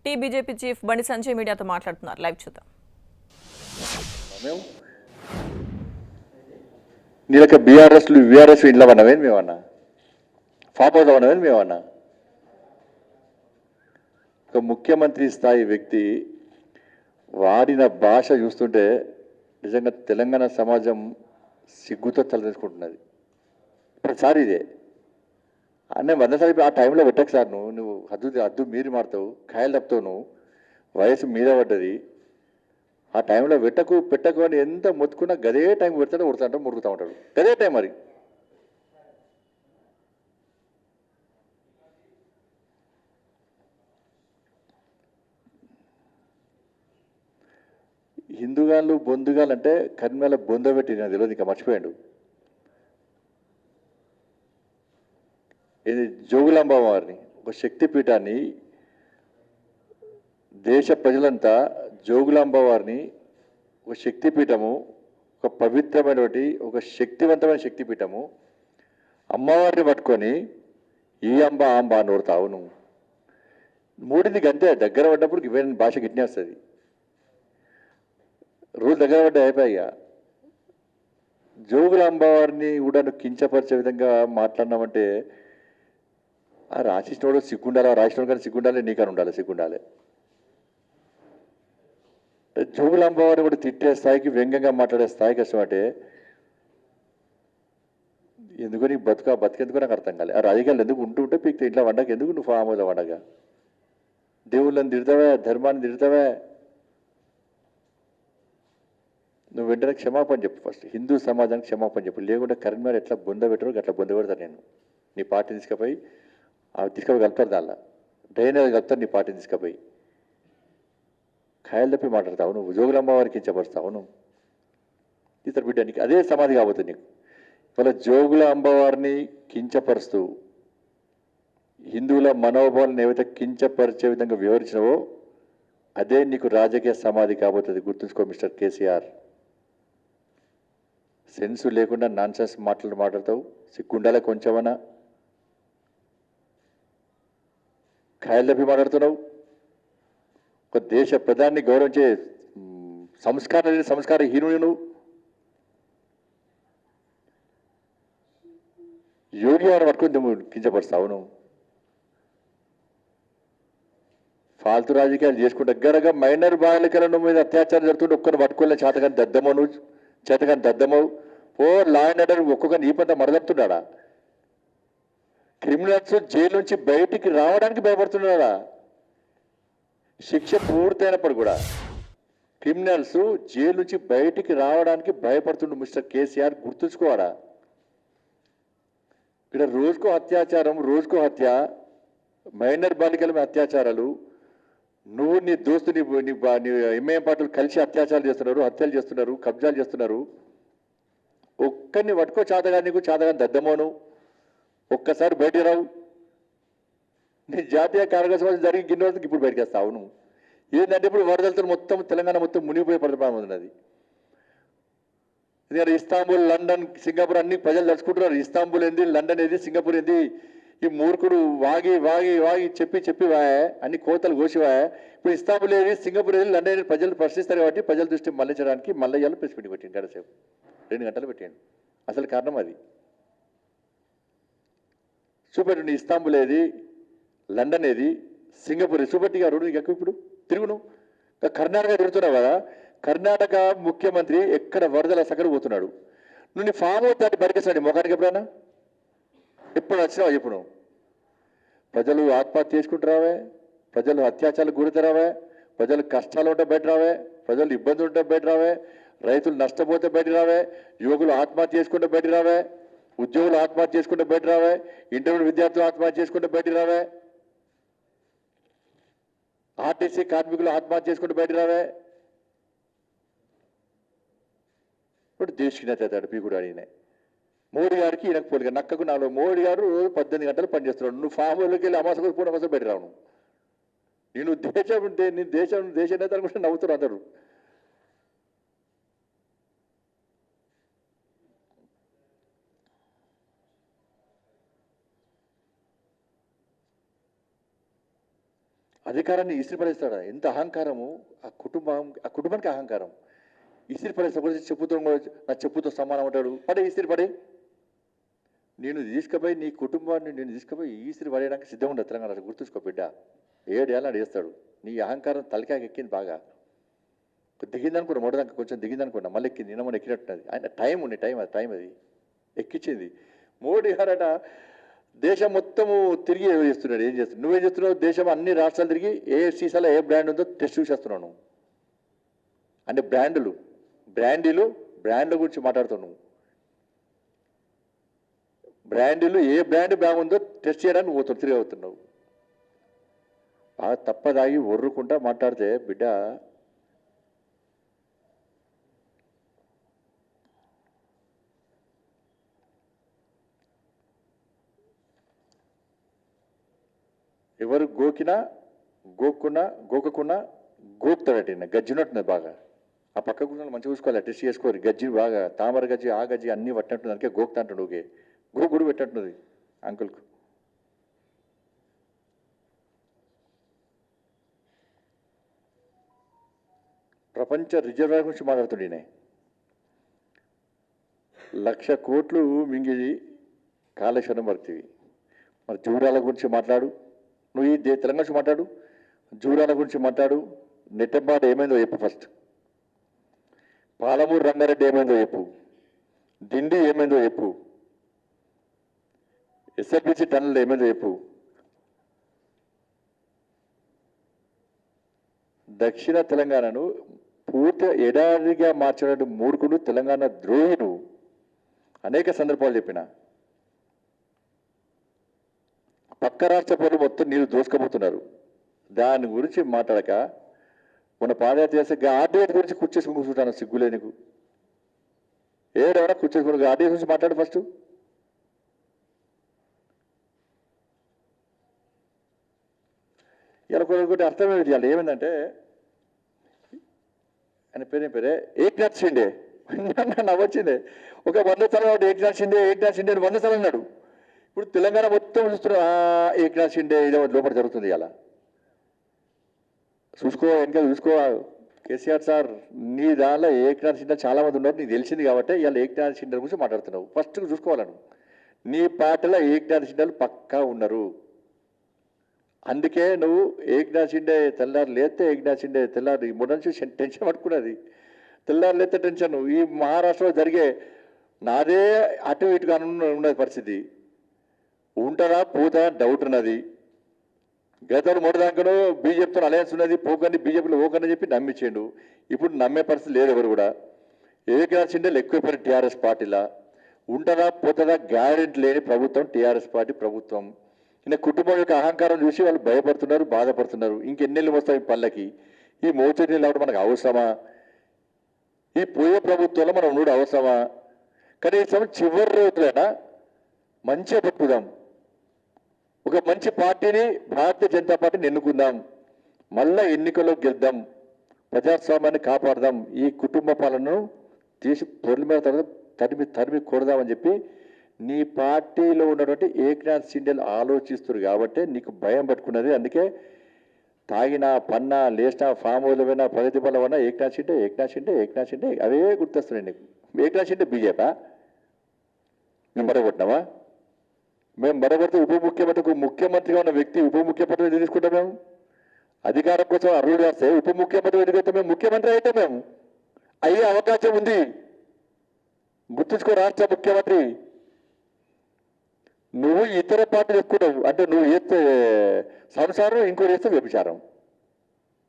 Tea BJP chief Bandi Sanjay మీడియాతో మాట్లాడుతున్నారు. Live చూద్దాం. నీలక బీఆర్ఎస్లు వీఆర్ఎస్ ఇంట్లో అన్నవేం మేమన్నా ఫామ్ హౌస్ అన్నవేం మేమన్నా ఒక ముఖ్యమంత్రి స్థాయి వ్యక్తి వాడిన భాష చూస్తుంటే నిజంగా తెలంగాణ సమాజం సిగ్గుతో తలదించుకుంటున్నది. ప్రతిసారి ఇదే అన్నీ 100 సార్లు ఆ టైంలో పెట్టకు సార్, నువ్వు హద్దు మీరి మారుతావు, కాయలు తప్పుతావు, నువ్వు వయసు మీద పడ్డది, ఆ టైంలో పెట్టకు అని ఎంత మొత్తుకున్నా గదే టైం పెడతాడో ఉడతాంటాడు, మురుగుతూ ఉంటాడు, గదే టైం. మరి హిందూగాళ్ళు బొందుగాలు అంటే కర్మల బొందబెట్టి నాకు తెలియదు, ఇంకా మర్చిపోయాడు. ఇది జోగులాంబ వారిని ఒక శక్తిపీఠాన్ని దేశ ప్రజలంతా జోగులాంబ వారిని ఒక శక్తిపీఠము, ఒక పవిత్రమైనటువంటి ఒక శక్తివంతమైన శక్తిపీఠము, అమ్మవారిని పట్టుకొని ఈ అంబ ఆంబ అని ఓడతావు నువ్వు. మూడింటికి అంతే, దగ్గర పడ్డప్పుడు ఇవన్నీ భాష గిట్నేస్తుంది. రోజు దగ్గర పడ్డా అయిపోయా. జోగులాంబ వారిని కూడా నువ్వు కించపరిచే విధంగా మాట్లాడినామంటే ఆ రాసినోడు సిగ్గుండాలి, రాసినోడు కానీ సిగ్గుండాలి, నీకని ఉండాలి సిగ్గుండాలి. జోగులాంబ వారిని కూడా తిట్టే స్థాయికి, వ్యంగ్యంగా మాట్లాడే స్థాయికి వస్తామంటే ఎందుకు నీకు బతికెందుకు నాకు అర్థం కాలే. ఆ రాజకీయాలు ఎందుకు ఉంటే పీక్ ఇంట్లో వండక ఎందుకు నువ్వు ఫామ్ హౌస్ వండగా? దేవుళ్ళని తిడతావే, ధర్మాన్ని తిడతావే. నువ్వు వెంటనే క్షమాపణ చెప్పు, ఫస్ట్ హిందూ సమాజానికి క్షమాపణ చెప్పు. లేకుంటే కరీంనగర్ ఎట్లా బొందబెట్టరు అట్లా బొందబెడతాను నేను. నీ పార్టీని తీసుకుపోయి కలుపుతారు, దానిలో డ్రైనేజ్ కలుపుతారు నీ పార్టీని తీసుకుపోయి. ఖాయలు తప్పి మాట్లాడతావు నువ్వు, జోగులాంబ వారికి ఇచ్చపరుస్తావు నువ్వు. ఇతర బిడ్డ నీకు అదే సమాధి కాబోతుంది నీకు. ఇవాళ జోగులాంబ వారిని కించపరుస్తూ హిందువుల మనోభావాలను ఏవైతే కించపరిచే విధంగా వివరించినవో అదే నీకు రాజకీయ సమాధి కాబోతుంది. గుర్తుంచుకో మిస్టర్ కేసీఆర్. సెన్సు లేకుండా నాన్సెన్స్ మాట్లాడతావు, సిగ్గుండాలే కొంచెమన్నా. ఖాయలు తప్పి మాట్లాడుతున్నావు. ఒక దేశ ప్రధాని గౌరవించే సంస్కారహీనుడు నువ్వు. యోగి గారు పట్టుకుని నువ్వు కించపరుస్తావు నువ్వు. ఫాల్తు రాజకీయాలు చేసుకుంటే దగ్గరగా మైనర్ బాలికలను మీద అత్యాచారం జరుగుతుంటే ఒక్కరిని పట్టుకోలే చేతగాని దద్దమవు నువ్వు, చేతగాని దద్దమవు. ఓ లా అండ్ ఆర్డర్ ఒక్కొక్క నీ పంత మరదపుతున్నాడా? క్రిమినల్స్ జైలు నుంచి బయటికి రావడానికి భయపడుతున్నాడా? శిక్ష పూర్తయినప్పుడు కూడా క్రిమినల్స్ జైలు నుంచి బయటికి రావడానికి భయపడుతుండు మిస్టర్ కేసీఆర్, గుర్తుంచుకోవాలా? ఇక్కడ రోజుకో అత్యాచారం, రోజుకో హత్య, మైనర్ బాలికల మీద అత్యాచారాలు. నువ్వు నీ దోస్తు నీ ఎంఐఎం పార్టీలు కలిసి అత్యాచారాలు చేస్తున్నారు, హత్యలు చేస్తున్నారు, కబ్జాలు చేస్తున్నారు. ఒక్కరిని పట్టుకో చాతగా, నీకు చాతగాని దద్దమోను. ఒక్కసారి బయటికి రావు. నీ జాతీయ కార్యక్రమం జరిగి గిన్నె ఇప్పుడు బయటకు వస్తావు నువ్వు. ఏంటంటే ఇప్పుడు వరదలతో మొత్తం తెలంగాణ మొత్తం మునిగిపోయే పరిపాలన ఉన్నది. ఎందుకంటే ఇస్తాంబుల్, లండన్, సింగపూర్ అన్ని ప్రజలు తలుచుకుంటున్నారు. ఇస్తాంబుల్ ఏంది, లండన్ ఏది, సింగపూర్ ఏంది. ఈ మూర్ఖుడు వాగి వాగి వాగి చెప్పి అన్ని కోతలు కోసివా. ఇప్పుడు ఇస్తాంబుల్ ఏది, సింగపూర్ ఏది, లండన్ ఏది ప్రజలు ప్రశ్నిస్తారు కాబట్టి ప్రజల దృష్టి మళ్లించడానికి మల్లయ్యాలు ప్రెస్ మీటింగ్ పెట్టింది. గడసేపు 2 గంటలు పెట్టాడు. అసలు కారణం అది. చూపెట్టు ఇస్తాంబుల్ ఏది, లండన్ ఏది, సింగపూర్ ఏది చూపెట్టిగా రోడ్డు నీకు ఎక్కువ. ఇప్పుడు తిరుగును కర్ణాటక తిరుగుతున్నావు కదా. కర్ణాటక ముఖ్యమంత్రి ఎక్కడ వరదల సగడు పోతున్నాడు. నువ్వు ఫామ్ హౌస్ దాటి బరికేస్తాడు మొఖానికి ఎప్పుడైనా? ఎప్పుడు వచ్చినావా చెప్పు నువ్వు? ప్రజలు ఆత్మహత్య చేసుకుంటారావే, ప్రజలు అత్యాచారాలకు గురితరావే, ప్రజలు కష్టాలు ఉంటే బయట రావే, ప్రజలు ఇబ్బందులు ఉంటే బయట రావే, రైతులు నష్టపోతే బయట రావే, యువకులు ఆత్మహత్య చేసుకుంటే బయట రావే, ఉద్యోగులు ఆత్మహత్య చేసుకుంటే బయట రావే, ఇంటర్మీడియట్ విద్యార్థులు ఆత్మహత్య చేసుకుంటే బయట రావే, ఆర్టీసీ కార్మికులు ఆత్మహత్య చేసుకుంటే బయట రావే. ఇప్పుడు దేశకి నేతాడు పీ కూడా అడిగిన మోడీ గారికి ఈయనకు పోలిగా నక్కకు నాలుగు. మోడీ గారు రోజు 18 గంటలు పనిచేస్తున్నాడు. నువ్వు ఫామ్ హౌస్లోకి వెళ్ళి అమాసకు పూట అమాసం బయట రావు. నేను దేశ నేతలు కూడా నవ్వుతారు అందరు. అధికారాన్ని ఇసిరి పడేస్తాడా? ఎంత అహంకారము! ఆ కుటుంబానికి అహంకారం. ఇసిరి పడేస్తా కూడా చెప్పుతో నా చెప్పుతో సమానం అంటాడు. పడే ఇసిరి పడే. నేను తీసుకుపోయి నీ కుటుంబాన్ని నేను తీసుకుపోయి ఈసిరి పడేయడానికి సిద్ధంగా ఉండదు తెలంగాణ రాష్ట్రం. గుర్తుంచుకో బిడ్డ. 7 ఏళ్ళ వేస్తాడు. నీ అహంకారం తలకాయ ఎక్కింది బాగా. దిగిందనుకున్నా మొదటిదాకా కొంచెం దిగిందనుకున్నా మళ్ళీ ఎక్కింది. నిన్న మొన్న ఎక్కినట్టున్నది. ఆయన టైం ఉంది, టైం అది ఎక్కించింది. మోడీ గారట దేశం మొత్తము తిరిగి చేస్తున్నాడు. ఏం చేస్తున్నాడు? నువ్వేం చేస్తున్నావు? దేశం అన్ని రాష్ట్రాలు తిరిగి ఏ సీసాలో ఏ బ్రాండ్ ఉందో టెస్ట్ చూసేస్తున్నావు. అంటే బ్రాండ్ల గురించి మాట్లాడుతున్నావు. బ్రాండ్లు ఏ బ్రాండ్ బాగుందో టెస్ట్ చేయడానికి పోతావు, తిరిగి అవుతున్నావు. బాగా తప్పదాగి ఒర్రుకుంటా మాట్లాడితే బిడ్డ ఎవరు గోకకున్నా గోకుతాడట. గజ్జినట్టున్నది బాగా. ఆ పక్క కూర్చొని మంచిగా చూసుకోవాలి, టెస్ట్ చేసుకోవాలి. గజ్జి బాగా తామర గజ్జి ఆ గజ్జి అన్నీ పట్టినట్టుంది. అందుకే గోకుతా అంటాడు. ఓకే గోకుడు పెట్టినట్టున్నది అంకుల్కు. ప్రపంచ రిజర్వ్ గురించి మాట్లాడుతుండే. 1,00,000 కోట్లు మింగి కాళేశ్వరం పడుతుంది. మరి జూరాల గురించి మాట్లాడు. నువ్వు ఈ తెలంగాణ గురించి మాట్లాడు, జూరాల గురించి మాట్లాడు. నెట్టంపాట ఏమైందో చెప్పు ఫస్ట్. పాలమూరు రంగారెడ్డి ఏమైందో చెప్పు. దిండి ఏమైందో చెప్పు. ఎస్ఆర్బిసి టన్నల్ ఏమైందో చెప్పు. దక్షిణ తెలంగాణను పూర్తిగా ఎడారిగా మార్చినట్టు మూడుకుడు తెలంగాణ ద్రోహిను అనేక సందర్భాలు చెప్పిన. పక్క రాష్ట్ర ప్రజలు మొత్తం నీళ్ళు దోసుకపోతున్నారు. దాని గురించి మాట్లాడక మన పాదయాత్ర చేస్తే ఆర్డీఎస్ గురించి కూర్చేసుకుని కూర్చుంటాను. సిగ్గులే నీకు. ఏడవరా కూర్చేసుకుని ఆర్డీఎస్ గురించి మాట్లాడు ఫస్ట్. ఇలా కొన్ని అర్థమేది ఇవాళ ఏమైందంటే ఆయన పేరే ఏక్నాథ్ షిండే. నవ్వొచ్చిందే. ఒక 100 సార్లు ఏక్నాథ్ షిండే అని 100 సార్లు అన్నాడు. ఇప్పుడు తెలంగాణ మొత్తం చూస్తున్నా ఏక్నాథ్ షిండే ఇదే లోపల జరుగుతుంది. ఇలా చూసుకో, వెనక చూసుకో. కేసీఆర్ సార్ నీ దానిలో ఏక్నాథ్ షిండే చాలా మంది ఉన్నారు, నీకు తెలిసింది కాబట్టి ఇవాళ ఏక్నాథ్ షిండే గురించి మాట్లాడుతున్నావు. ఫస్ట్ చూసుకోవాలను నీ పార్టీలో ఏక్నాథ్ షిండేలు పక్కా ఉన్నారు. అందుకే నువ్వు ఏక్నాథ్ షిండే తెల్లారు లేస్తే ఏక్నాథ్ షిండే తెల్లారు మొన్న నుంచి టెన్షన్ పట్టుకున్నది. తెల్లారు లేస్తే టెన్షన్. ఈ మహారాష్ట్రలో జరిగే నాదే అటు ఇటుగా ఉన్నది పరిస్థితి. ఉంటారా పోతారా డౌట్ ఉన్నది. గతంలో మొదటిదాకాను బీజేపీతో అలయన్స్ ఉన్నది, పోకండి బీజేపీలో ఓకని చెప్పి నమ్మించిండు. ఇప్పుడు నమ్మే పరిస్థితి లేదు ఎవరు కూడా. ఏక్నాథ్ షిండేలు ఎక్కువైపోయిన టీఆర్ఎస్ పార్టీలా. ఉంటారా పోతారా గ్యారెంటీ లేని ప్రభుత్వం టీఆర్ఎస్ పార్టీ ప్రభుత్వం. ఈయన కుటుంబం యొక్క అహంకారం చూసి వాళ్ళు భయపడుతున్నారు, బాధపడుతున్నారు. ఇంకెన్నెళ్ళు వస్తాయి పళ్ళకి. ఈ మోచేతి రావడం మనకు అవసరమా? ఈ పోయే ప్రభుత్వంలో మనం ఉండడం అవసరమా? కనీసం చివరి రోజులైనా మంచిగా పెట్టుకుందాం. ఒక మంచి పార్టీని భారతీయ జనతా పార్టీని ఎన్నుకుందాం. మళ్ళా ఎన్నికల్లో గెలుద్దాం. ప్రజాస్వామ్యాన్ని కాపాడదాం. ఈ కుటుంబ పాలనను తీసి పొరల మీద తరిమి కొడదామని చెప్పి నీ పార్టీలో ఉన్నటువంటి ఏక్నాథ్ షిండేలు ఆలోచిస్తారు కాబట్టి నీకు భయం పట్టుకున్నది. అందుకే తాగినా పన్నా లేచినా ఫామ్ హౌస్లో పోయినా ప్రగతి బలం అన్నా ఏక్నాథ్ షిండే అవే గుర్తొస్తున్నాయి నీకు. ఏక్నాథ్ షిండే బీజేపీ మేము మరగొట్టినావా? మేము మరగొడితే ముఖ్యమంత్రిగా ఉన్న వ్యక్తి ఉప ముఖ్యమంత్రి ఎందుకు తీసుకుంటాం? మేము అధికారం కోసం అర్హులు చేస్తే ఉప ముఖ్యమంత్రి ఎందుకు మేము ముఖ్యమంత్రి అయితే మేము అయ్యే అవకాశం ఉంది. గుర్తుంచుకో రాష్ట్ర ముఖ్యమంత్రి. నువ్వు ఇతర పార్టీలు ఎక్కువ అంటే నువ్వు చేస్తే సంసారం, ఇంకోటి చేస్తే వ్యభిచారం.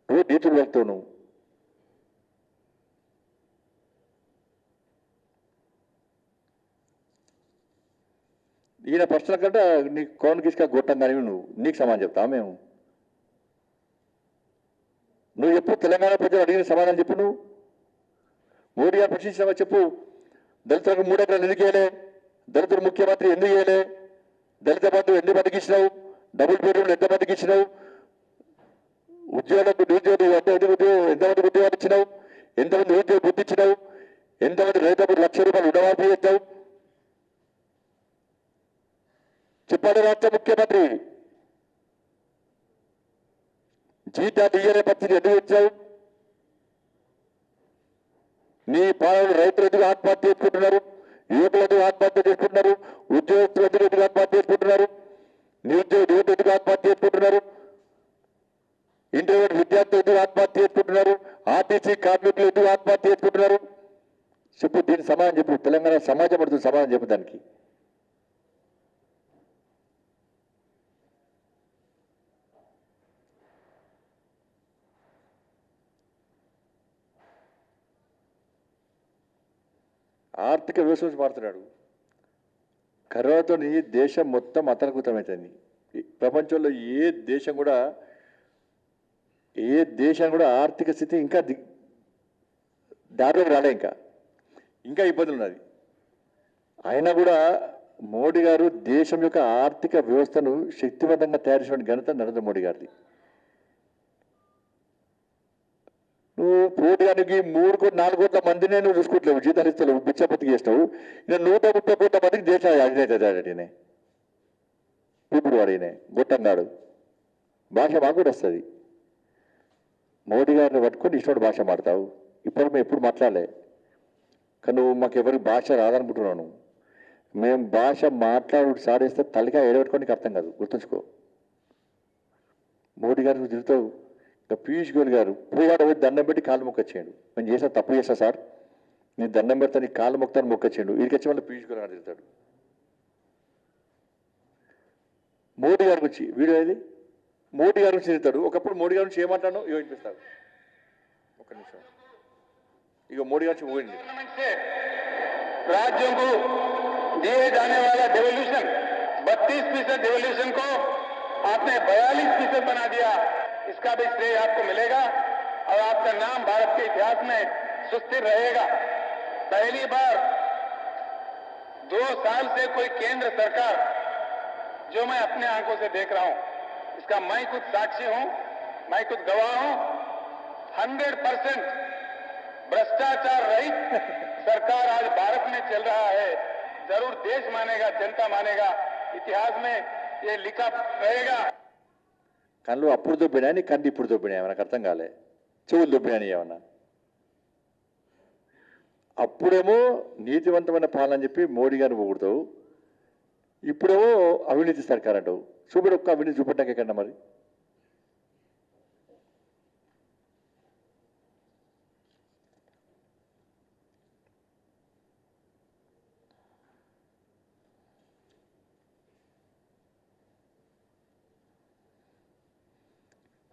నువ్వు నీతులు వెళ్తావు. నువ్వు ఈయన ప్రశ్నల కంటే నీకు కోన్ కిసుక గొట్టం కానీ నీకు సమాధానం చెప్తావు మేము. నువ్వు ఎప్పుడు తెలంగాణ ప్రజలు అడిగిన సమాధానం చెప్పు. నువ్వు మోడీ గారు ప్రశ్నించినావా చెప్పు. దళితులకు 3 ఎకరాలు ఎందుకు వేయలే? దళితులు ముఖ్యమంత్రి ఎందుకు వేయలే? దళిత బంధువు ఎంతమందికి ఇచ్చినావు? డబుల్ బెడ్రూమ్లు ఎంతమందికి ఇచ్చినావు? ఉద్యోగులకు నిరుద్యోగులు ఎంతమందికి ఉద్యోగాలు ఇచ్చినావు? ఎంతమంది నిరుద్యోగ బుద్ధి ఇచ్చినావు? ఎంతమంది రైతులకు ₹1,00,000 రుణమాఫీ చేస్తావు? చెప్పాలి రాష్ట్ర ముఖ్యమంత్రి. జీతాలు ఇయ్యనే పరిస్థితి ఎందుకు వచ్చావు? నీ పాలన రైతులు ఎందుకు ఆత్మహత్య చేసుకుంటున్నారు? యువకులు ఎందుకు ఆత్మహత్య చేసుకుంటున్నారు? ఉద్యోగస్తులు ఎందుకు ఆత్మహత్య చేసుకుంటున్నారు? నిరుద్యోగ యువత ఎందుకు ఆత్మహత్య చేసుకుంటున్నారు? ఇంటర్మీడియట్ విద్యార్థులు ఎందుకు ఆత్మహత్య చేసుకుంటున్నారు? ఆర్టీసీ కార్మికులు ఎందుకు ఆత్మహత్య చేసుకుంటున్నారు? చెప్పు, దీని సమాధానం చెప్పు. తెలంగాణ సమాజం పడుతుంది, సమాధానం చెప్పు దానికి. ఆర్థిక వ్యవస్థ నుంచి మారుతున్నాడు. కరోనాతో దేశం మొత్తం అతలకుతమైంది. ప్రపంచంలో ఏ దేశం కూడా ఆర్థిక స్థితి ఇంకా దారిలోకి రాలే, ఇంకా ఇబ్బందులు ఉన్నది. అయినా కూడా మోడీ గారు దేశం యొక్క ఆర్థిక వ్యవస్థను శక్తివంతంగా తయారు చేసిన ఘనత నరేంద్ర మోడీ గారిది. నువ్వు పోటీగానికి 3 కోట్ల 4 కోట్ల మందినే నువ్వు చూసుకోవట్లేవు, జీతాలు ఇస్తలేవు, బిచ్చపతికి చేస్తావు. నేను 130 కోట్ల మందికి దేశాలు అధినేతనే ఇప్పుడు వాడినే గొట్టంగాడు. భాష మాకు కూడా వస్తుంది. మోడీ గారిని పట్టుకొని ఇష్టం భాష మాడతావు. ఇప్పుడు మేము ఎప్పుడు మాట్లాడలే, కానీ నువ్వు మాకు ఎవరికి భాష రాదనుకుంటున్నాను. మేము భాష మాట్లాడు సాడేస్తే తల్లిగా ఏడబెట్టుకొని నీకు అర్థం కాదు, గుర్తుంచుకో. మోడీ గారు నువ్వు తిరుగుతావు. ఇంకా పీయూష్ గోయల్ గారు పోయాడు, పోయి దండం పెట్టి కాళ్ళు మొక్కొచ్చేయండు. నేను చేసిన తప్పు చేస్తా సార్, నేను దండం పెడతా, నీ కాళ్ళు మొక్తాను మొక్కొచ్చేయండు. వీడికి వచ్చి మళ్ళీ పీయూష్ గోయల్ గారు తిరుగుతాడు. మోడీ గారి గురించి వీడియో ఇది, మోడీ గారి గురించి తిరుగుతాడు. ఒకప్పుడు మోడీ గారి నుంచి ఏమంటానో ఇవో వినిపిస్తాడు. ఒక్క నిమిషం. ఇక మోడీ గారి నుంచి ఊయండి. राज्यों को दिए जाने वाला डेवल्यूशन 32% डेवल्यूशन को आपने 42% बना दिया। इसका भी श्रेय आपको मिलेगा और आपका नाम भारत के इतिहास में सुस्थिर रहेगा। पहली बार 2 साल से कोई केंद्र सरकार जो मैं अपने आंखों से देख रहा हूं, इसका मैं खुद साक्षी हूं, मैं खुद गवाह हूं, 100% भ्रष्टाचार रहित सरकार आज भारत में चल रहा है। जरूर देश मानेगा, जनता मानेगा, इतिहास में ये लिखा रहेगा। కళ్ళు అప్పుడు దొబ్బినా నీ కళ్ళు ఇప్పుడు దొబ్బినా నాకు అర్థం కాలే. చెవులు దొబ్బినా ఏమన్నా? అప్పుడేమో నీతివంతమైన పాలన అని చెప్పి మోడీ గారిని పొగుడుతావు, ఇప్పుడేమో అవినీతి సర్కార్ అంటావు. చూపడు, ఒక్క అవినీతి చూపట్టాక ఎక్కడన్నా మరి?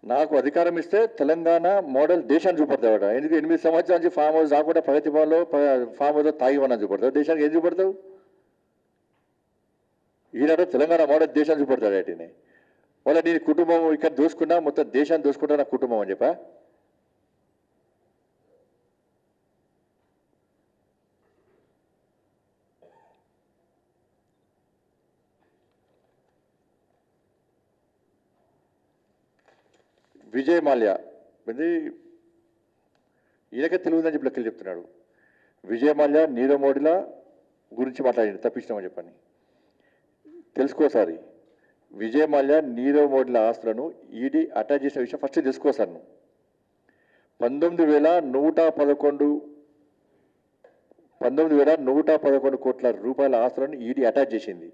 నాకు అధికారం ఇస్తే తెలంగాణ మోడల్ దేశాన్ని చూపడతావు. ఎందుకు 8 సంవత్సరాల నుంచి ఫామ్ హౌస్ రాకుండా ప్రగతి భవన్లో ఫామ్ హౌస్ తాగివన్నా చూపడతావు. దేశానికి ఏం చూపడతావు? ఈనాడు తెలంగాణ మోడల్ దేశాన్ని చూపడతాడు. వాటిని వాళ్ళ నీ కుటుంబం ఇక్కడ దోసుకున్నా మొత్తం దేశాన్ని దోసుకుంటా నా కుటుంబం అని చెప్పా. విజయ్ మాల్యా ఇది ఈయనకే తెలియదని చెప్పి లెక్కలు చెప్తున్నాడు. విజయ్ మాల్యా నీరవ్ మోడీల గురించి మాట్లాడింది, తప్పించినామని చెప్పని. తెలుసుకోసారి విజయ్ మాల్యా నీరవ్ మోడీల ఆస్తులను ఈడీ అటాచ్ చేసిన విషయం ఫస్ట్ తెలుసుకోసారి. నువ్వు 19,111 కోట్ల రూపాయల ఆస్తులను ఈడీ అటాచ్ చేసింది.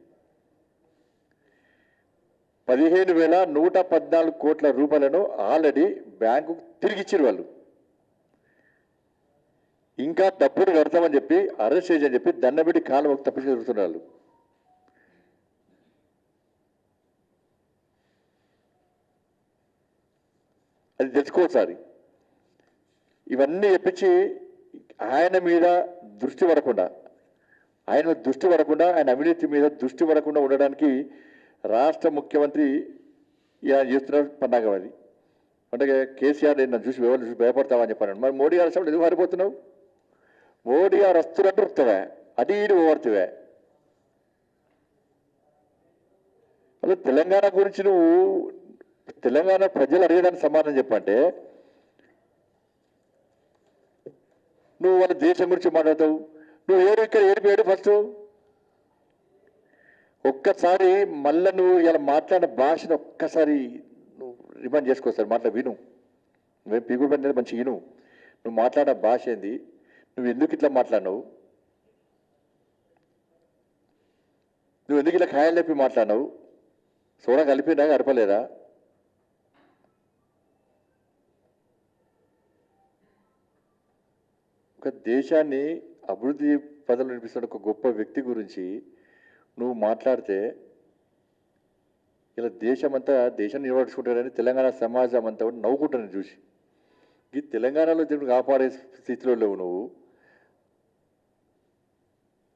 15,114 కోట్ల రూపాయలను ఆల్రెడీ బ్యాంకు తిరిగిచ్చారు వాళ్ళు. ఇంకా డబ్బులు కడతామని చెప్పి అరెస్ట్ చేయని చెప్పి దండబెట్టి కాలం ఒక తప్పించి జరుగుతున్నారు వాళ్ళు. అది తెలుసుకోసారి. ఇవన్నీ చెప్పించి ఆయన మీద దృష్టి పడకుండా, ఆయన అవినీతి మీద దృష్టి పడకుండా ఉండడానికి రాష్ట్ర ముఖ్యమంత్రి ఇలా చేస్తున్న పన్నాగం అది. అంటే కేసీఆర్ నన్ను చూసి ఎవరు చూసి భయపడతావని చెప్పాను. మరి మోడీ గారు వచ్చినప్పుడు ఎందుకు మారిపోతున్నావు? మోడీ గారు వస్తున్నట్టు వస్తావా, అటు ఇటు ఓవర్తివే. అలా తెలంగాణ గురించి నువ్వు తెలంగాణ ప్రజలు అడిగేదానికి సమాధానం చెప్పంటే నువ్వు వాళ్ళ దేశం గురించి మాట్లాడతావు. నువ్వు ఇక్కడ ఏడు ఫస్ట్ ఒక్కసారి మళ్ళీ నువ్వు ఇలా మాట్లాడిన భాషను ఒక్కసారి నువ్వు రిమైండ్ చేసుకో సార్ మాట్లా విను, నువ్వేం పీకుడు పని మంచి విను. నువ్వు మాట్లాడిన భాష ఏంది, నువ్వు ఎందుకు ఇట్లా మాట్లాడినావు, నువ్వు ఎందుకు ఇట్లా ఖాయాలు చెప్పి మాట్లాడినావు, సోడా కలిపినా గడపలేదా? ఒక దేశాన్ని అభివృద్ధి పదవులు నడిపిస్తున్న ఒక గొప్ప వ్యక్తి గురించి నువ్వు మాట్లాడితే ఇలా దేశాన్ని నిలబడుచుకుంటారని తెలంగాణ సమాజం అంతా కూడా నవ్వుకుంటాను చూసి. ఈ తెలంగాణలో జరుగుడు కాపాడే స్థితిలో లేవు నువ్వు.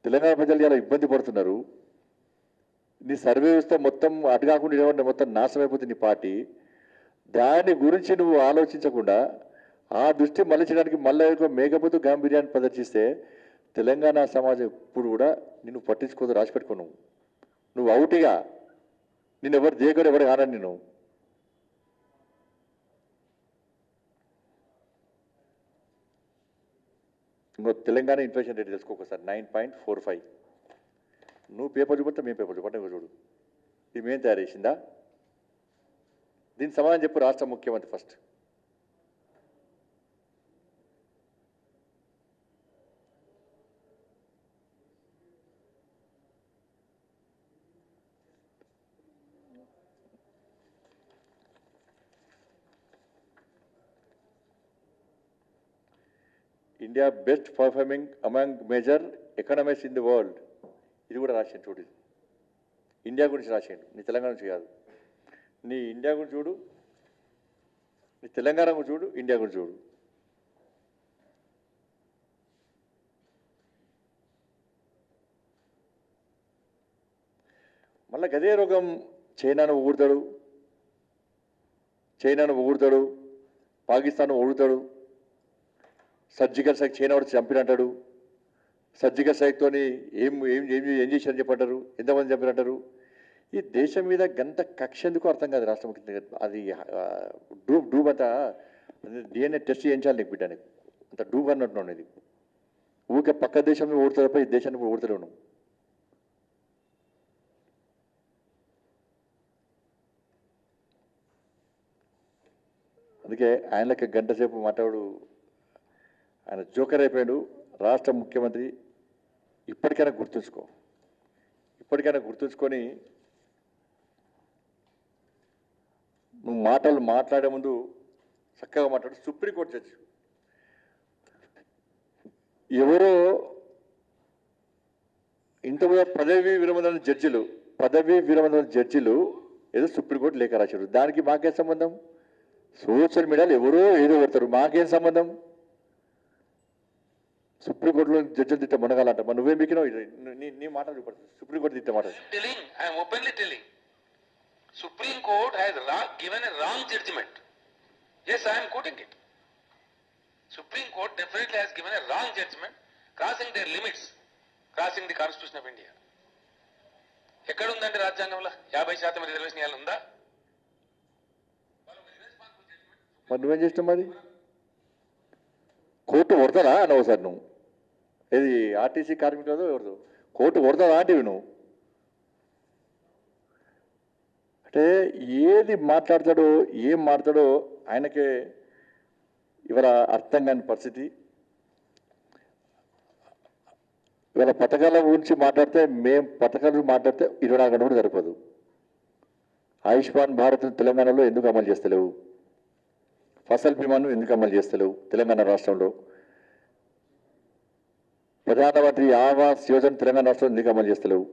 తెలంగాణ ప్రజలు ఇలా ఇబ్బంది పడుతున్నారు. నీ సర్వే వ్యవస్థ మొత్తం అటు కాకుండా ఇవ్వండి, మొత్తం నాశనం అయిపోతుంది నీ పార్టీ. దాని గురించి నువ్వు ఆలోచించకుండా ఆ దృష్టి మళ్ళించడానికి మళ్ళీ మేకపోతూ గాంభీర్యాన్ని ప్రదర్శిస్తే తెలంగాణ సమాజం ఎప్పుడు కూడా నిన్ను పట్టించుకోదు. రాసిపెట్టుకో, నువ్వు అవుటిగా నిన్ను ఎవరు దేగరు, ఎవరు కానని నేను. ఇంకో తెలంగాణ ఇన్ఫ్లేషన్ రేట్ తెలుసుకో ఒకసారి 9.45. నువ్వు పేపర్ చూపడితే మేము పేపర్ చూపట్టే చూడు, ఇది మేము తయారు చేసిందా? దీనికి సమాధానం చెప్పు రాష్ట్ర ముఖ్యమంత్రి first. India best performing among major economics in the world, ఇది కూడా రాసిండు చూడు. ఇండియా గురించి రాసిండు, నీ తెలంగాణ గురించి కాదు. నీ ఇండియా గురించి చూడు, నీ తెలంగాణ గురించి చూడు, ఇండియా గురించి చూడు. మళ్ళీ గదే రోగం చైనాను ఊడతాడు, పాకిస్తాన్ ఊడతాడు, సర్జికల్ స్ట్రైక్ చైనా వాడు చంపినంటాడు, సర్జికల్ స్ట్రైక్తో ఏం ఏం ఏం చేశారని చెప్పంటారు, ఎంతమంది చంపినంటారు. ఈ దేశం మీద గంత కక్ష ఎందుకు అర్థం కాదు రాష్ట్ర ముఖ్యమంత్రి. అది డూబ్ అంతా డిఎన్ఏ టెస్ట్ చేయించాలి నీకు బిడ్డ, నీకు అంత డూబ్ అన్నట్టున్నాను. ఇది ఊరికే పక్క దేశంలో ఊడతారపై ఈ దేశాన్ని ఊడతలేవు నువ్వు. అందుకే ఆయనకి గంట సేపు మాట్లాడు, ఆయన జోకర్ అయిపోయాడు. రాష్ట్ర ముఖ్యమంత్రి ఇప్పటికైనా గుర్తుంచుకొని నువ్వు మాట్లాడే ముందు చక్కగా మాట్లాడు. సుప్రీంకోర్టు జడ్జి ఎవరో ఇంతకుముందు పదవీ విరమణ జడ్జిలు ఏదో సుప్రీంకోర్టు లేఖ రాశారు. దానికి మాకేం సంబంధం? సోషల్ మీడియాలో ఎవరో ఏదో పెడతారు, మాకేం సంబంధం? సుప్రీంకోర్టులో జడ్జిలు తిట్ట మునగాలంట. మరి నువ్వేం బికినావు? నీ మాట చూపడుతుంది. సుప్రీంకోర్టు తిట్ట మాట. I'm openly telling. Supreme Court has given a wrong judgment. Yes, I am quoting it. Supreme Court definitely has given a wrong judgment, crossing their limits, crossing the Constitution of India. ఎక్కడ ఉందంటే రాజ్యాంగంలో 50% reservation ఇవ్వాలి ఉందా? మరి నువ్వేం చేసినావు? మరి court కొడతారా అనవు సార్ నువ్వు? ఏది ఆర్టీసీ కార్మికులదో ఎవరిదో కోర్టు కొడతారా అంటే నువ్వు? అంటే ఏది మాట్లాడతాడో ఏం మాట్లాడో ఆయనకే ఇవాళ అర్థం కాని పరిస్థితి. ఇవాళ పథకాల గురించి మాట్లాడితే పథకాల మాట్లాడితే 24 గంటలు కూడా సరిపోదు. ఆయుష్మాన్ భారత్ తెలంగాణలో ఎందుకు అమలు చేస్తలేవు? ఫసల్ బీమాను ఎందుకు అమలు చేస్తలేవు తెలంగాణ రాష్ట్రంలో? ప్రధానమంత్రి ఆవాస్ యోజన తెలంగాణ రాష్ట్రంలో ఎందుకు అమలు చేస్తలేవు?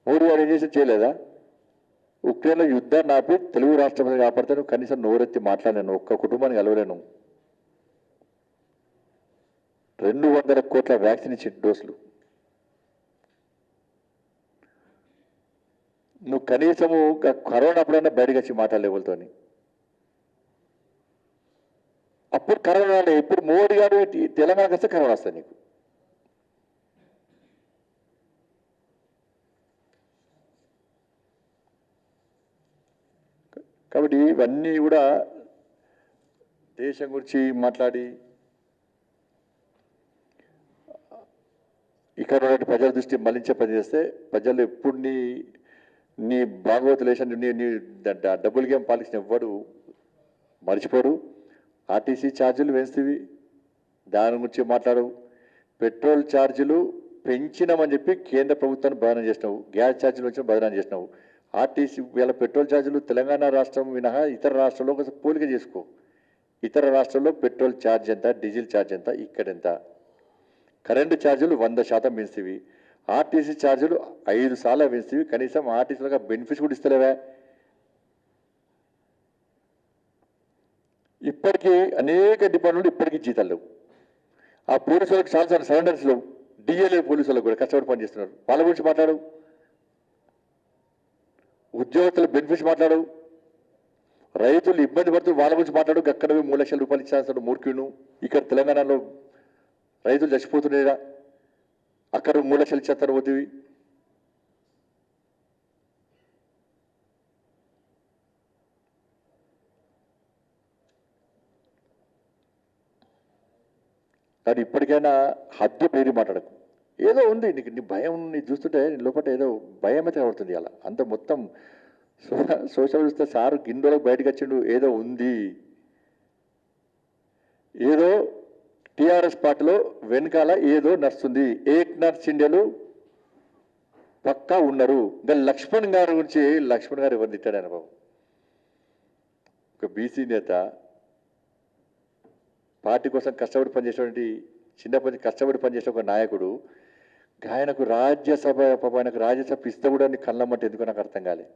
మోడీ గారు ఏం చేసి చేయలేదా? ఉక్రెయిన్లో యుద్ధాన్ని ఆపి తెలుగు రాష్ట్రాలను కాపాడుతాను, కనీసం నోరెత్తి మాట్లాడాను, ఒక్క కుటుంబాన్ని కలవలేను. 200 కోట్ల వ్యాక్సిన్ ఇచ్చిన డోసులు. నువ్వు కనీసము కరోనా అప్పుడన్నా బయటకు వచ్చి మాట్లాడలేవులతో. అప్పుడు కరోనా, ఇప్పుడు మోడీ గారు తెలంగాణకు వస్తే కరోనా వస్తుంది నీకు. కాబట్టి ఇవన్నీ కూడా దేశం గురించి మాట్లాడి ఇక్కడ ప్రజల దృష్టి మళ్లించే పని చేస్తే ప్రజలు ఎప్పుడు నీ భాగవతులేషన్ నీ డబుల్ గేమ్ పాలిటిక్స్ ఎవ్వడు మర్చిపోడు. ఆర్టీసీ ఛార్జీలు పెంచుతీవి, దాని గురించి మాట్లాడవు. పెట్రోల్ ఛార్జీలు పెంచినామని చెప్పి కేంద్ర ప్రభుత్వాన్ని బదనాం చేసినావు. గ్యాస్ ఛార్జీలు వచ్చిన బదనాం చేసినావు. ఆర్టీసీ వీళ్ళ పెట్రోల్ ఛార్జీలు తెలంగాణ రాష్ట్రం మినహా ఇతర రాష్ట్రాల్లో ఒక పోలిక చేసుకో. ఇతర రాష్ట్రాల్లో పెట్రోల్ ఛార్జ్ ఎంత, డీజిల్ ఛార్జ్ ఎంత, ఇక్కడెంత. కరెంటు ఛార్జీలు 100% పెంచుతీవి. ఆర్టీసీ ఛార్జీలు 5 సార్లు పెంచుతీవి. కనీసం ఆర్టీసీలకు బెనిఫిట్స్ కూడా ఇస్తలేవా? ఇప్పటికీ అనేక డిపార్ట్మెంట్లు ఇప్పటికీ జీతాలు లేవు. ఆ పోలీసులకు చాలా సరెండర్స్ లేవు. డిఎల్ఏ పోలీసులకు కూడా కష్టపడి పనిచేస్తున్నారు. వాళ్ళ గురించి మాట్లాడు. ఉద్యోగస్తుల బెనిఫిట్స్ మాట్లాడు. రైతులు ఇబ్బంది పడుతూ వాళ్ళ గురించి మాట్లాడు. అక్కడ 3 లక్షల రూపాయలు ఇచ్చేస్తాడు మూర్ఖును. ఇక్కడ తెలంగాణలో రైతులు చచ్చిపోతున్నాయిరా, అక్కడ 3 లక్షలు ఇచ్చేస్తారు పోతేవి. కానీ ఇప్పటికైనా హద్దు మీరి మాట్లాడకు. ఏదో ఉంది నీకు, నీ భయం నీ చూస్తుంటే నీ లోపల ఏదో భయం అయితే పడుతుంది. అలా అంత మొత్తం సోషల్ చూస్తే సారు గిన్నెలకు బయటకు వచ్చిండు, ఏదో ఉంది, ఏదో టీఆర్ఎస్ పార్టీలో వెనకాల ఏదో నడుస్తుంది. ఏక్నాథ్ షిండేలు పక్కా ఉన్నారు. ఇంకా లక్ష్మణ్ గారి గురించి, లక్ష్మణ్ గారు ఎవరు తిట్టాడు ఆయన బాబు? ఒక బీసీ నేత, పార్టీ కోసం కష్టపడి పనిచేసేటువంటి, చిన్నప్పటి నుంచి కష్టపడి పనిచేసే ఒక నాయకుడు, ఆయనకు రాజ్యసభ ఇస్తే కూడా నీ కళ్ళమ్మంటే ఎందుకు నాకు అర్థం కాలే.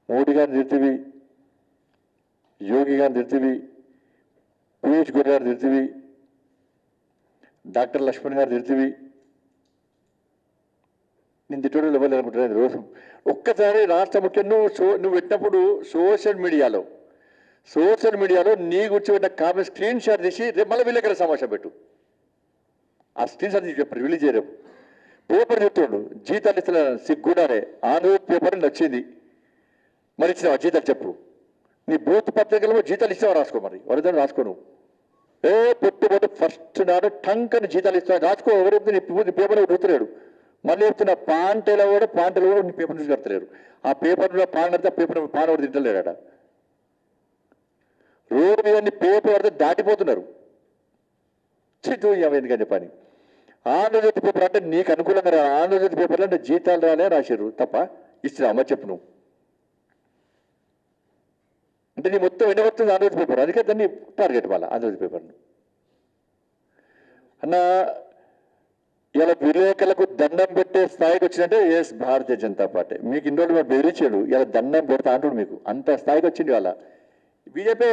మోడీ గారిని తిడుతుంది, యోగి గారిని తిడుతుంది, పీయూష్ గోయల్ గారు తిడుతుంది, డాక్టర్ లక్ష్మణ్ గారు తిడుతుంది. నేను తిట్టడం ఇవ్వాలి అనుకుంటున్నాను రోజు. ఒక్కసారి రాష్ట్ర ముఖ్యం నువ్వు పెట్టినప్పుడు సోషల్ మీడియాలో నీ గురించి పెట్టిన కామెంట్ స్క్రీన్ షాట్ తీసి రేపు మళ్ళీ విలేకరుల సమావేశం పెట్టు. ఆ స్క్రీన్ షాట్ తీసి రిలీజ్ చేయరేపు. పేపర్ చెప్తుండు జీతాలు ఇస్తున్నా సిగ్గుడారే. ఆంధ్రజ్యోతి పేపర్ వచ్చింది, మరి ఇచ్చినావా జీతాలు చెప్పు. నీ బూత్ పత్రికలో జీతాలు ఇస్తావా రాసుకో. మరి వరదని రాసుకోను. పొట్టు ఫస్ట్ నాడు టంక్ అని జీతాలు ఇస్తావు రాసుకో. ఎవరైతే నీ పేపర్ గుర్తులేడు. మళ్ళీ చెప్తున్నా పాంటలో కూడా నీ పేపర్ చూసి కడతలేరు. ఆ పేపర్లో పాన్ కడితే పేపర్ పాన్ కూడా తింటలేడా? రోడ్డు మీద పేపర్ పడితే దాటిపోతున్నారు. చిట్టు ఎందుకని చెప్పని. ఆంధ్రజ్యోతి పేపర్ అంటే నీకు అనుకూలంగా రా. ఆంధ్రజ్యోతి పేపర్లో అంటే జీతాలు రాలే రాశారు తప్ప ఇస్తున్నా అమ్మ చెప్పు నువ్వు. అంటే నీ మొత్తం ఎండబడుతుంది ఆంధ్రజ్యోతి పేపర్, అందుకే దాన్ని టార్గెట్ వాళ్ళ ఆంధ్రజ్యోతి పేపర్ను. అన్న ఇలా విలేకరులకు దండం పెట్టే స్థాయికి వచ్చినట్టే ఎస్ భారతీయ జనతా పార్టీ. మీకు ఇన్ని రోజులు మరి బెదిరించాడు, ఇలా దండం పెడతా అంటుడు. మీకు అంత స్థాయికి వచ్చింది వాళ్ళ బీజేపీ.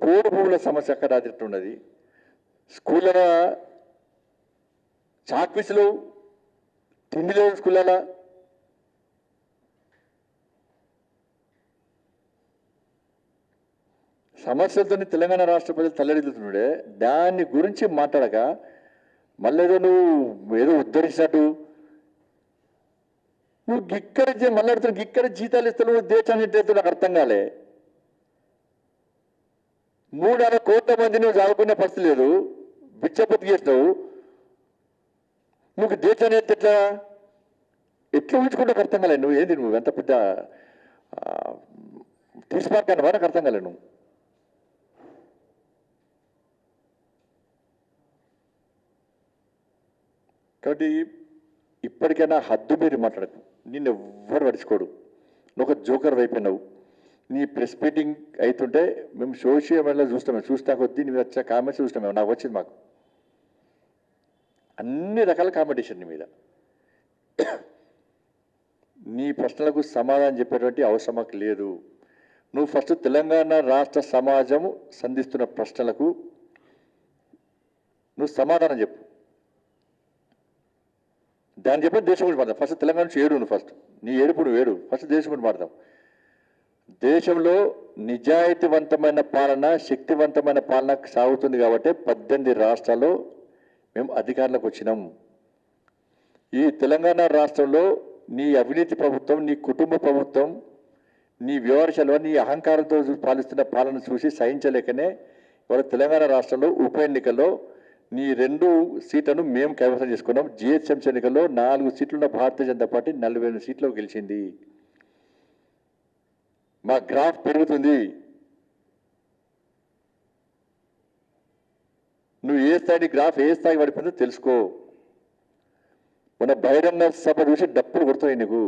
పోడు భూముల సమస్య అక్కడ ఉన్నది. స్కూళ్ళ చాక్పీసులు తిండి లేవు స్కూళ్ళ. సమస్యలతో తెలంగాణ రాష్ట్ర ప్రజలు తల్లడిల్లుతున్నాడే, దాని గురించి మాట్లాడక మళ్ళీ ఏదో నువ్వు ఏదో ఉద్ధరించినట్టు నువ్వు గిక్కడ మళ్ళీ గిక్కడ జీతాలు ఇస్తావు. నువ్వు దేశాన్ని ఎట్టేస్తూ నాకు అర్థం కాలే. 300 కోట్ల మంది నువ్వు చదువుకునే పరిస్థితి లేదు, బిచ్చపతి చేసినావు. నువ్వు దేశాన్ని ఎట్లా ఊహించుకుంటే అర్థం కాలే. నువ్వు ఏంది, నువ్వు ఎంత పెద్ద తీసుమార్కాన్ని నాకు అర్థం కాలే నువ్వు. కాబట్టి ఇప్పటికైనా హద్దు మీరు మాట్లాడకు. నిన్ను ఎవ్వరు పడుచుకోడు. నువ్వు ఒక జోకర్ అయిపోయినావు. నీ ప్రెస్ మీటింగ్ అవుతుంటే మేము సోషల్ మీడియాలో చూస్తా కొద్దీ నీ మీద వచ్చే కామెంట్స్ చూస్తాం. మేము నాకు వచ్చింది మాకు అన్ని రకాల కాంపిటీషన్ నీ మీద. నీ ప్రశ్నలకు సమాధానం చెప్పేటువంటి అవసరం మాకు లేదు. నువ్వు ఫస్ట్ తెలంగాణ రాష్ట్ర సమాజము సంధిస్తున్న ప్రశ్నలకు నువ్వు సమాధానం చెప్పు. దాన్ని చెప్పి దేశం గురించి మాట్లాడదాం. ఫస్ట్ తెలంగాణ నుంచి ఏడు. నువ్వు ఫస్ట్ నీ ఏడుపు నువ్వు ఏడు. ఫస్ట్ దేశం గురించి మాట్లాడదాం. దేశంలో నిజాయితీవంతమైన పాలన, శక్తివంతమైన పాలన సాగుతుంది కాబట్టి 18 రాష్ట్రాల్లో మేము అధికారంలోకి వచ్చినాం. ఈ తెలంగాణ రాష్ట్రంలో నీ అవినీతి ప్రభుత్వం, నీ కుటుంబ ప్రభుత్వం నీ విమర్శలు నీ అహంకారంతో పాలిస్తున్న పాలన చూసి సహించలేకనే ఇవాళ తెలంగాణ రాష్ట్రంలో ఉప ఎన్నికల్లో నీ 2 సీట్లను మేము కైవసం చేసుకున్నాం. జిహెచ్ఎంసీ ఎన్నికల్లో 4 సీట్లున్న భారతీయ జనతా పార్టీ 48 సీట్లో గెలిచింది. మా గ్రాఫ్ పెరుగుతుంది. నువ్వు ఏ స్థాయి గ్రాఫ్ ఏ స్థాయి పడిపోయిందో తెలుసుకో. మన బహిరంగ సభ చూసి డప్పులు కొడుతున్నాయి నీకు.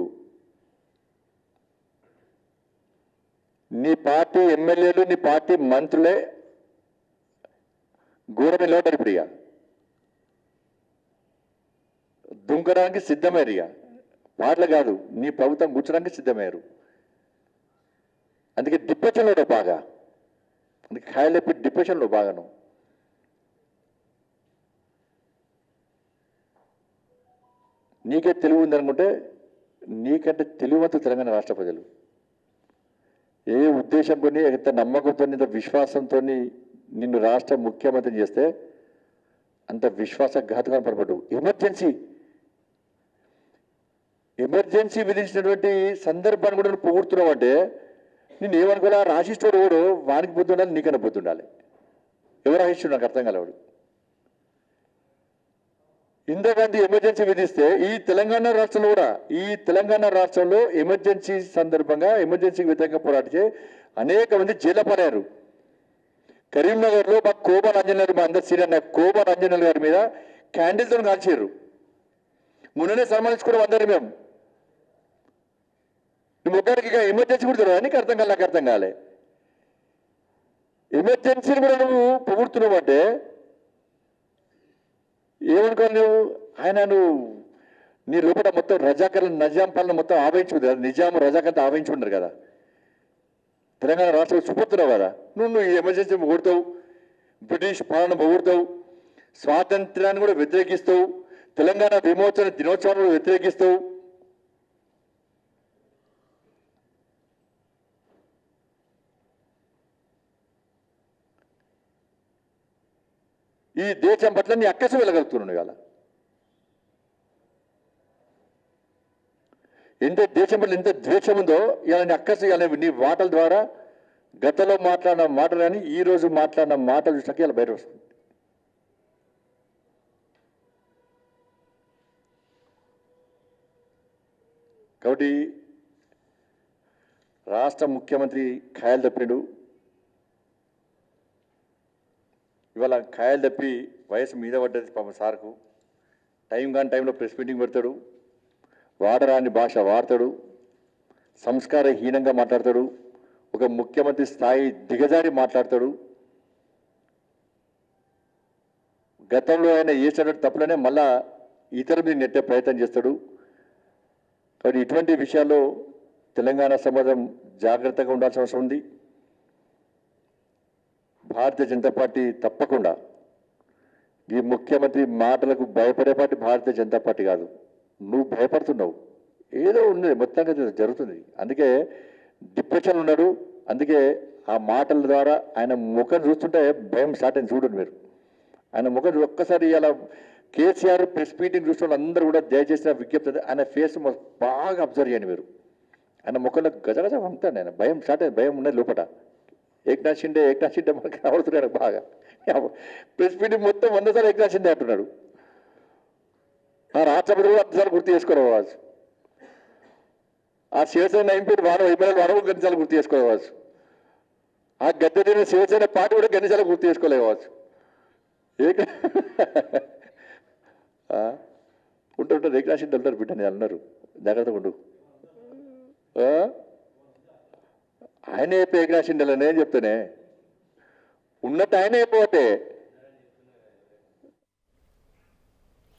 నీ పార్టీ ఎమ్మెల్యేలు నీ పార్టీ మంత్రులే ఘోరమైన లోటారు. ఇప్పుడు ఇక దుంకడానికి సిద్ధమయ్యారు. ఇక పాటలు కాదు, నీ ప్రభుత్వం కూర్చోడానికి సిద్ధమయ్యారు. అందుకే డిప్రెషన్లో బాగా, అందుకే ఖాయలేపి డిప్రెషన్లో బాగాను. నీకే తెలివి ఉందనుకుంటే నీకంటే తెలివంత తెలంగాణ రాష్ట్ర ప్రజలు ఏ ఉద్దేశంతో ఎంత నమ్మకంతో ఇంత విశ్వాసంతో నిన్ను రాష్ట్ర ముఖ్యమంత్రిని చేస్తే అంత విశ్వాసఘాతుకాన్ని పొరపడ్డు. ఎమర్జెన్సీ విధించినటువంటి సందర్భాన్ని కూడా నువ్వు పొగుడుతున్నావు అంటే నేను ఏమనుకోలే. రాసిస్టోడు కూడా వానికి బుద్ధి ఉండాలి, నీకన్నా బుద్ధి ఉండాలి. ఎవరు రాసిస్తాడు నాకు అర్థం కాలేవాడు. ఇందిరాగాంధీ ఎమర్జెన్సీ విధిస్తే ఈ తెలంగాణ రాష్ట్రంలో కూడా ఎమర్జెన్సీ సందర్భంగా ఎమర్జెన్సీకి వ్యతిరేకంగా పోరాడితే అనేక మంది జైలు పారారు. కరీంనగర్లో మా కోబా రంజన్ మా అందరు సీనియర్ కోబా రంజన్ గారి మీద క్యాండిల్తో కాల్చారు. మొన్ననే సన్మానించుకోవడం అందరు మేము. నువ్వు ఒక్కడికి ఇక ఎమర్జెన్సీ కూడా తెలియదు. నీకు అర్థం కాలే, నాకు అర్థం కాలే. ఎమర్జెన్సీని కూడా నువ్వు పొగుడుతున్నావు అంటే ఏమనుకోవాలి నువ్వు? నువ్వు నీ లోపల మొత్తం రజాకర్ల నిజాం పాలన మొత్తం ఆవహించుకుంది కదా. నిజాం రజాకంతా ఆవహించుకున్నారు కదా. తెలంగాణ రాష్ట్రంలో చూపుతున్నావు కదా. నువ్వు ఈ ఎమర్జెన్సీ పొగుడుతావు, బ్రిటిష్ పాలన పొగుడుతావు, స్వాతంత్ర్యాన్ని కూడా వ్యతిరేకిస్తావు, తెలంగాణ విమోచన దినోత్సవాన్ని కూడా వ్యతిరేకిస్తావు. ఈ దేశం పట్ల నీ అక్కసు వెళ్ళగలుగుతున్నాను. ఇవాళ ఎంత దేశం పట్ల ఎంత ద్వేషం ఉందో ఇవాళ నీ అక్కసు ఇవాళ నీ మాటల ద్వారా గతంలో మాట్లాడిన మాటలు కానీ ఈ రోజు మాట్లాడిన మాటలు చూసాక ఇలా బయట వస్తుంది. కాబట్టి రాష్ట్ర ముఖ్యమంత్రి ఖాయలు తప్పినాడు. ఇవాళ ఖాయలు తప్పి వయసు మీద పడ్డది పాపం సార్కు. టైం కాని టైంలో ప్రెస్ మీటింగ్ పెడతాడు, వాడరాని భాష వాడతాడు, సంస్కారహీనంగా మాట్లాడతాడు, ఒక ముఖ్యమంత్రి స్థాయి దిగజారి మాట్లాడతాడు. గతంలో ఆయన చేసినటువంటి తప్పులనే మళ్ళా ఇతరుల మీద నెట్టే ప్రయత్నం చేస్తాడు. కాబట్టి ఇటువంటి విషయాల్లో తెలంగాణ సమాజం జాగ్రత్తగా ఉండాల్సిన అవసరం ఉంది. భారతీయ జనతా పార్టీ తప్పకుండా ఈ ముఖ్యమంత్రి మాటలకు భయపడే పార్టీ భారతీయ జనతా పార్టీ కాదు. నువ్వు భయపడుతున్నావు, ఏదో ఉన్నది మొత్తంగా జరుగుతుంది. అందుకే డిప్రెషన్ ఉన్నాడు. అందుకే ఆ మాటల ద్వారా ఆయన ముఖం చూస్తుంటే భయం స్టార్ట్ అయింది. చూడండి మీరు ఆయన ముఖం ఒక్కసారి ఇలా కేసీఆర్ ప్రెస్ మీటింగ్ చూసిన అందరూ కూడా దయచేసిన విజ్ఞప్తి ఆయన ఫేస్ బాగా అబ్జర్వ్ చేయండి మీరు. ఆయన ముఖంలో గజగజ వంగుతాడు. ఆయన భయం స్టార్ట్ అయింది, భయం ఉన్నది లోపల. ఏక్నాథ్ షిండే మనకి కనబడుతున్నాడు బాగా. ప్రెస్ మీటింగ్ మొత్తం 100 సార్లు ఏక్నాథ్ షిండే అంటున్నాడు. ఆ రాష్ట్రపతి కూడా 10 సార్లు గుర్తు చేసుకోవచ్చు. ఆ శివసేన ఎంపీ ఎమ్మెల్యేలు వాడు గన్నిసార్లు గుర్తు చేసుకోవచ్చు. ఆ గద్దె తిరిగిన శివసేన పార్టీ కూడా గన్నిసార్లు గుర్తు చేసుకోలేవచ్చు. ఉంటారు ఏక్నాథ్ షిండే ఉంటారు బిడ్డ నేను అన్నారు. జాగ్రత్తగా ఉండు. ఆయన చెప్పి ఏకనాథ్ షిండేలో నేను చెప్తానే ఉన్నట్టు ఆయన అయిపోతే